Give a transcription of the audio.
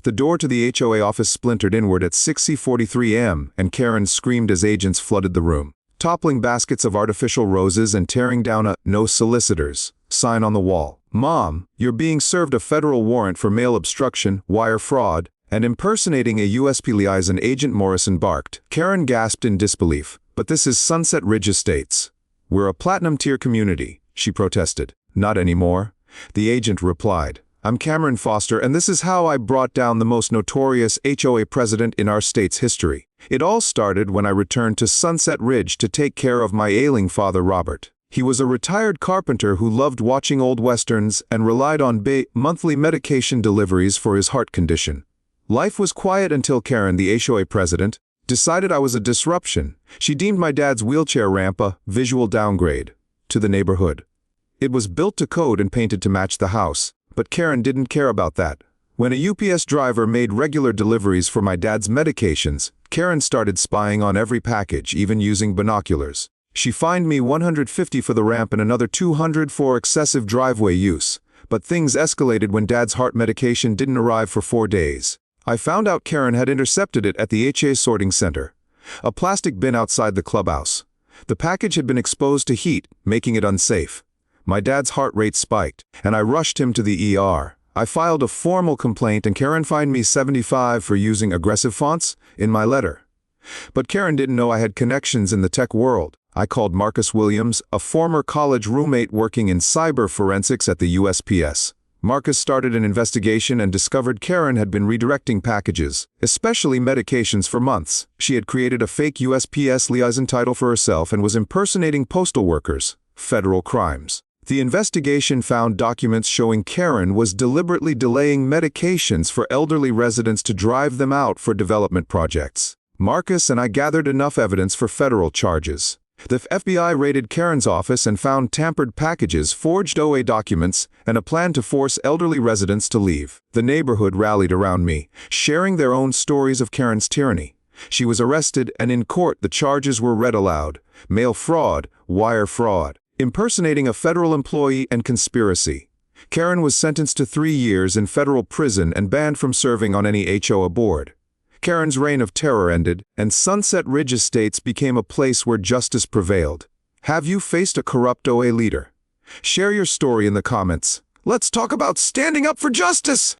The door to the HOA office splintered inward at 6:43 a.m., and Karen screamed as agents flooded the room, toppling baskets of artificial roses and tearing down a "No Solicitors" sign on the wall. "Mom, you're being served a federal warrant for mail obstruction, wire fraud, and impersonating a USP liaison," Agent Morrison barked. Karen gasped in disbelief. "But this is Sunset Ridge Estates. We're a platinum-tier community," she protested. "Not anymore," the agent replied. "I'm Cameron Foster, and this is how I brought down the most notorious HOA president in our state's history. It all started when I returned to Sunset Ridge to take care of my ailing father, Robert. He was a retired carpenter who loved watching old westerns and relied on monthly medication deliveries for his heart condition. Life was quiet until Karen, the HOA president, decided I was a disruption. She deemed my dad's wheelchair ramp a visual downgrade to the neighborhood. It was built to code and painted to match the house. But Karen didn't care about that. When a UPS driver made regular deliveries for my dad's medications, Karen started spying on every package, even using binoculars. She fined me $150 for the ramp and another $200 for excessive driveway use. But things escalated when Dad's heart medication didn't arrive for 4 days. I found out Karen had intercepted it at the HA sorting center, a plastic bin outside the clubhouse. The package had been exposed to heat, making it unsafe. My dad's heart rate spiked, and I rushed him to the ER. I filed a formal complaint, and Karen fined me $75 for using aggressive fonts in my letter. But Karen didn't know I had connections in the tech world. I called Marcus Williams, a former college roommate working in cyber forensics at the USPS. Marcus started an investigation and discovered Karen had been redirecting packages, especially medications, for months. She had created a fake USPS liaison title for herself and was impersonating postal workers. Federal crimes. The investigation found documents showing Karen was deliberately delaying medications for elderly residents to drive them out for development projects. Marcus and I gathered enough evidence for federal charges. The FBI raided Karen's office and found tampered packages, forged OA documents, and a plan to force elderly residents to leave. The neighborhood rallied around me, sharing their own stories of Karen's tyranny. She was arrested, and in court the charges were read aloud: mail fraud, wire fraud, impersonating a federal employee, and conspiracy. Karen was sentenced to 3 years in federal prison and banned from serving on any HOA board. Karen's reign of terror ended, and Sunset Ridge Estates became a place where justice prevailed. Have you faced a corrupt OA leader? Share your story in the comments. Let's talk about standing up for justice!